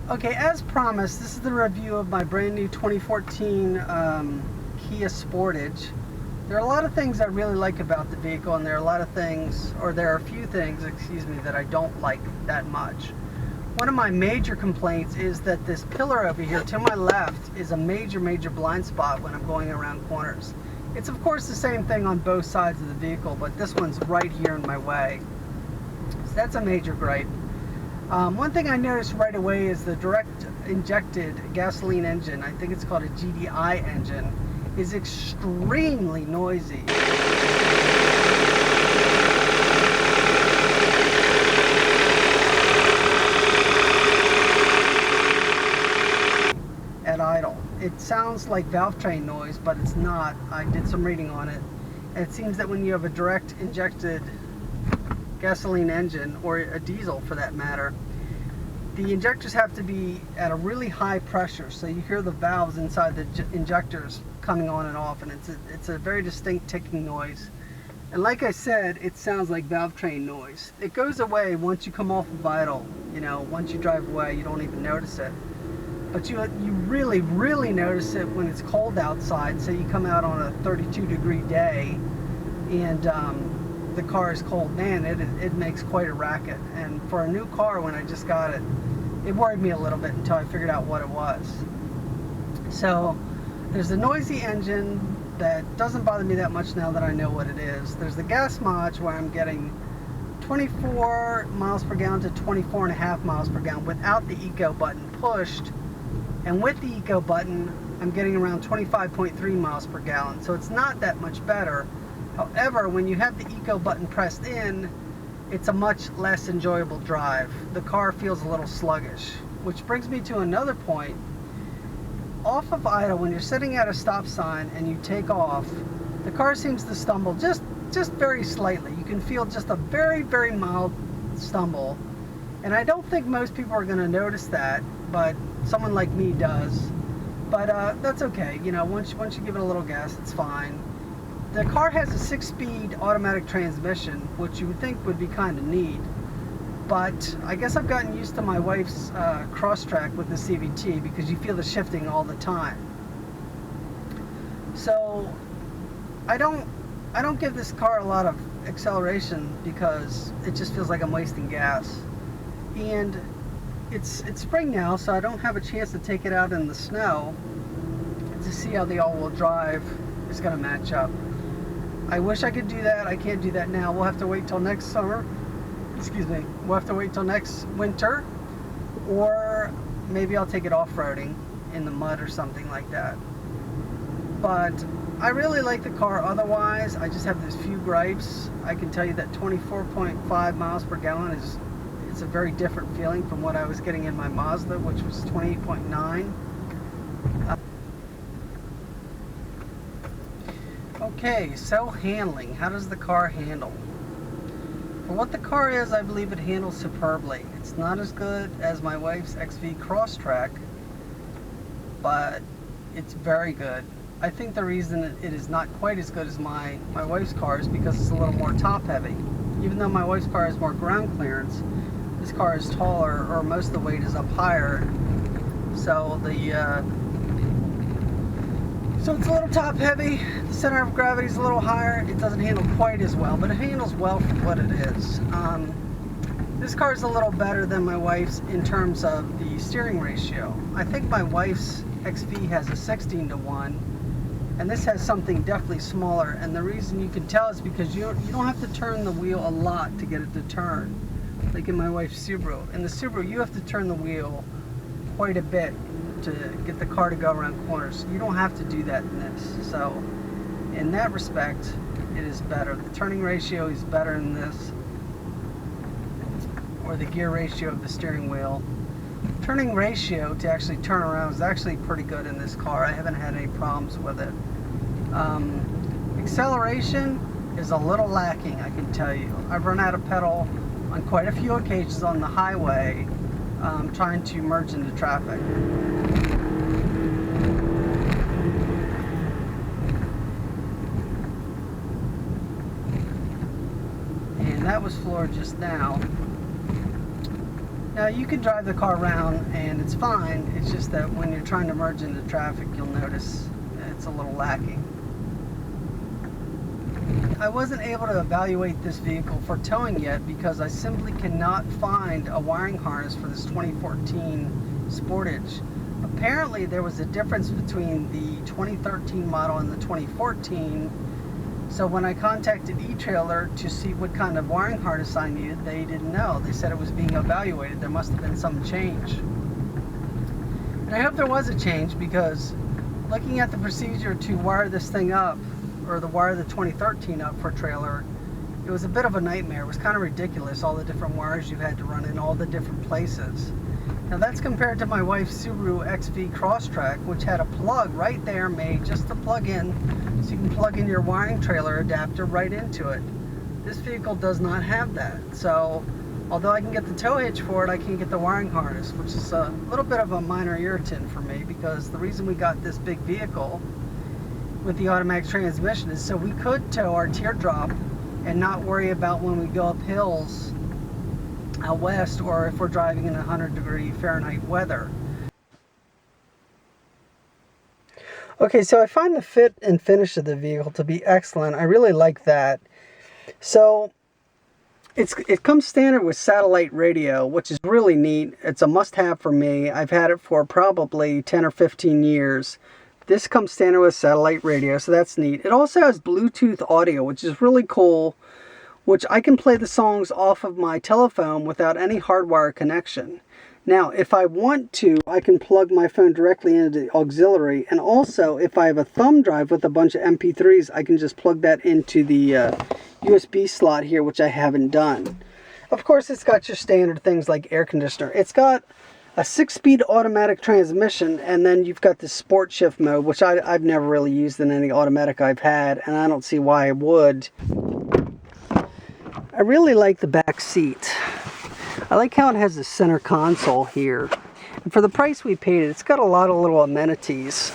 Okay, as promised, this is the review of my brand new 2014 Kia Sportage. There are a lot of things I really like about the vehicle, and there are a few things, excuse me, that I don't like that much. One of my major complaints is that this pillar over here to my left is a major blind spot when I'm going around corners. It's of course the same thing on both sides of the vehicle, but this one's right here in my way. So that's a major gripe. One thing I noticed right away is the direct injected gasoline engine, I think it's called a GDI engine, is extremely noisy. At idle. It sounds like valve train noise, but it's not. I did some reading on it, and it seems that when you have a direct injected gasoline engine, or a diesel for that matter, the injectors have to be at a really high pressure, so you hear the valves inside the injectors coming on and off, and it's a very distinct ticking noise. And like I said, it sounds like valve train noise. It goes away once you come off of idle. You know, once you drive away, you don't even notice it. But you really notice it when it's cold outside. Say you come out on a 32-degree day and the car is cold, man, it makes quite a racket. And for a new car, when I just got it, it worried me a little bit until I figured out what it was. So there's a noisy engine that doesn't bother me that much now that I know what it is. There's the gas mileage where I'm getting 24 miles per gallon to 24.5 miles per gallon without the eco button pushed, and with the eco button I'm getting around 25.3 miles per gallon, so it's not that much better. However, when you have the eco button pressed in, it's a much less enjoyable drive. The car feels a little sluggish, which brings me to another point. Off of idle, when you're sitting at a stop sign and you take off, the car seems to stumble just very slightly. You can feel just a very mild stumble, and I don't think most people are going to notice that, but someone like me does. But that's okay. You know, once you give it a little gas, it's fine. The car has a 6-speed automatic transmission, which you would think would be kind of neat, but I guess I've gotten used to my wife's cross-track with the CVT, because you feel the shifting all the time. So I don't give this car a lot of acceleration because it just feels like I'm wasting gas. And it's spring now, so I don't have a chance to take it out in the snow to see how the all-wheel drive is going to match up. I wish I could do that. I can't do that now. We'll have to wait till next summer. Excuse me. We'll have to wait till next winter, or maybe I'll take it off-roading in the mud or something like that. But I really like the car otherwise. I just have these few gripes. I can tell you that 24.5 miles per gallon it's a very different feeling from what I was getting in my Mazda, which was 28.9. Okay, so handling. How does the car handle? For what the car is, I believe it handles superbly. It's not as good as my wife's XV Crosstrack, but it's very good. I think the reason it is not quite as good as my wife's car is because it's a little more top heavy. Even though my wife's car has more ground clearance, this car is taller, or most of the weight is up higher. So so it's a little top heavy. The center of gravity is a little higher. It doesn't handle quite as well, but it handles well for what it is. This car is a little better than my wife's in terms of the steering ratio. I think my wife's XV has a 16:1, and this has something definitely smaller. And the reason you can tell is because you don't have to turn the wheel a lot to get it to turn, like in my wife's Subaru. In the Subaru, you have to turn the wheel quite a bit to get the car to go around corners. You don't have to do that in this. So in that respect, it is better. The turning ratio is better in this, or the gear ratio of the steering wheel. Turning ratio to actually turn around is actually pretty good in this car. I haven't had any problems with it. Acceleration is a little lacking, I can tell you. I've run out of pedal on quite a few occasions on the highway, trying to merge into traffic. And that was floored just now. Now you can drive the car around and it's fine, it's just that when you're trying to merge into traffic you'll notice it's a little lacking. I wasn't able to evaluate this vehicle for towing yet because I simply cannot find a wiring harness for this 2014 Sportage. Apparently there was a difference between the 2013 model and the 2014, so when I contacted eTrailer to see what kind of wiring harness I needed, they didn't know. They said it was being evaluated. There must have been some change. And I hope there was a change, because looking at the procedure to wire this thing up, or the wire the 2013 up for trailer, it was a bit of a nightmare. It was kind of ridiculous, all the different wires you had to run in all the different places. Now that's compared to my wife's Subaru XV Crosstrek, which had a plug right there made just to plug in, so you can plug in your wiring trailer adapter right into it. This vehicle does not have that, so although I can get the tow hitch for it, I can't get the wiring harness, which is a little bit of a minor irritant for me, because the reason we got this big vehicle with the automatic transmission is so we could tow our teardrop and not worry about when we go up hills out west, or if we're driving in 100-degree Fahrenheit weather. Okay, so I find the fit and finish of the vehicle to be excellent. I really like that. So it comes standard with satellite radio, which is really neat. It's a must-have for me. I've had it for probably 10 or 15 years. This comes standard with satellite radio, so that's neat. It also has Bluetooth audio, which is really cool, which I can play the songs off of my telephone without any hardwire connection. Now, if I want to, I can plug my phone directly into the auxiliary, and also if I have a thumb drive with a bunch of MP3s, I can just plug that into the USB slot here, which I haven't done. Of course, it's got your standard things like air conditioner. It's got a 6-speed automatic transmission, and then you've got the sport shift mode, which I've never really used in any automatic I've had, and I don't see why I would. I really like the back seat. I like how it has the center console here. And for the price we paid, it's got a lot of little amenities,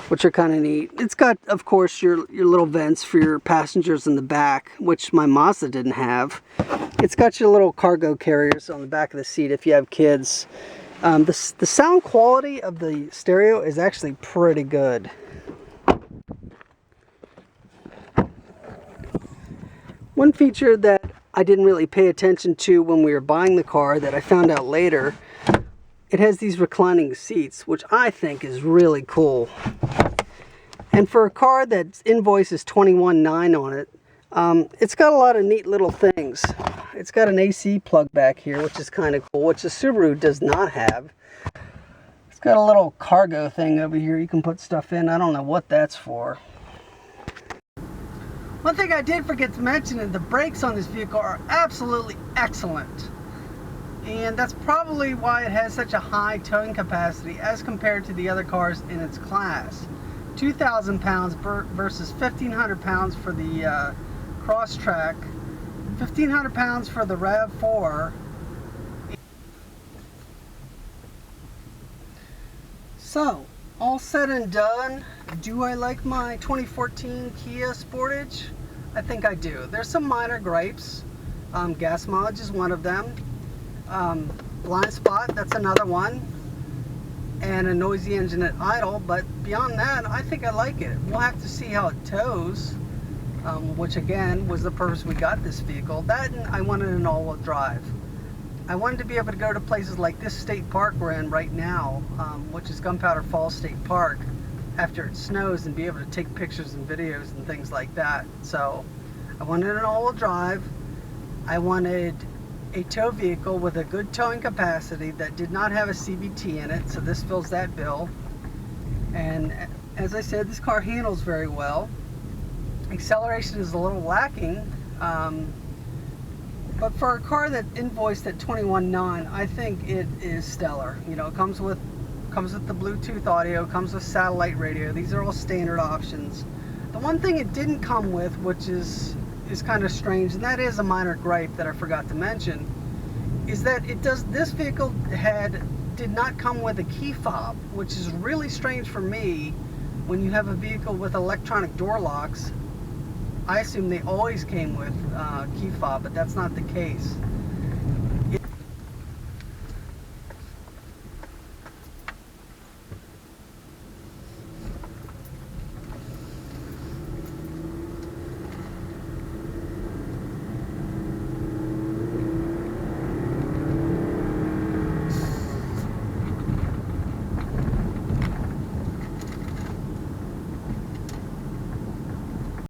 which are kind of neat. It's got, of course, your little vents for your passengers in the back, which my Mazda didn't have. It's got your little cargo carriers on the back of the seat if you have kids. The sound quality of the stereo is actually pretty good. One feature that I didn't really pay attention to when we were buying the car that I found out later, it has these reclining seats, which I think is really cool. And for a car that's invoice is $21,900 on it, it's got a lot of neat little things. It's got an AC plug back here, which is kind of cool, which the Subaru does not have. It's got a little cargo thing over here you can put stuff in. I don't know what that's for. One thing I did forget to mention is the brakes on this vehicle are absolutely excellent. And that's probably why it has such a high towing capacity as compared to the other cars in its class. 2,000 pounds versus 1,500 pounds for the Crosstrek, 1,500 pounds for the RAV4. So, all said and done, do I like my 2014 Kia Sportage? I think I do. There's some minor gripes. Gas mileage is one of them. Blind spot, that's another one. And a noisy engine at idle, but beyond that, I think I like it. We'll have to see how it tows, which again was the purpose we got this vehicle. That, and I wanted an all-wheel drive. I wanted to be able to go to places like this state park we're in right now, which is Gunpowder Falls State Park, after it snows, and be able to take pictures and videos and things like that. So I wanted an all-wheel drive. I wanted a tow vehicle with a good towing capacity that did not have a CVT in it, so this fills that bill. And as I said, this car handles very well. Acceleration is a little lacking, but for a car that invoiced at $21,900, I think it is stellar. You know, it comes with the Bluetooth audio, comes with satellite radio. These are all standard options. The one thing it didn't come with, which is kind of strange, and that is a minor gripe that I forgot to mention, is that this vehicle did not come with a key fob, which is really strange for me. When you have a vehicle with electronic door locks, I assume they always came with key fob, but that's not the case.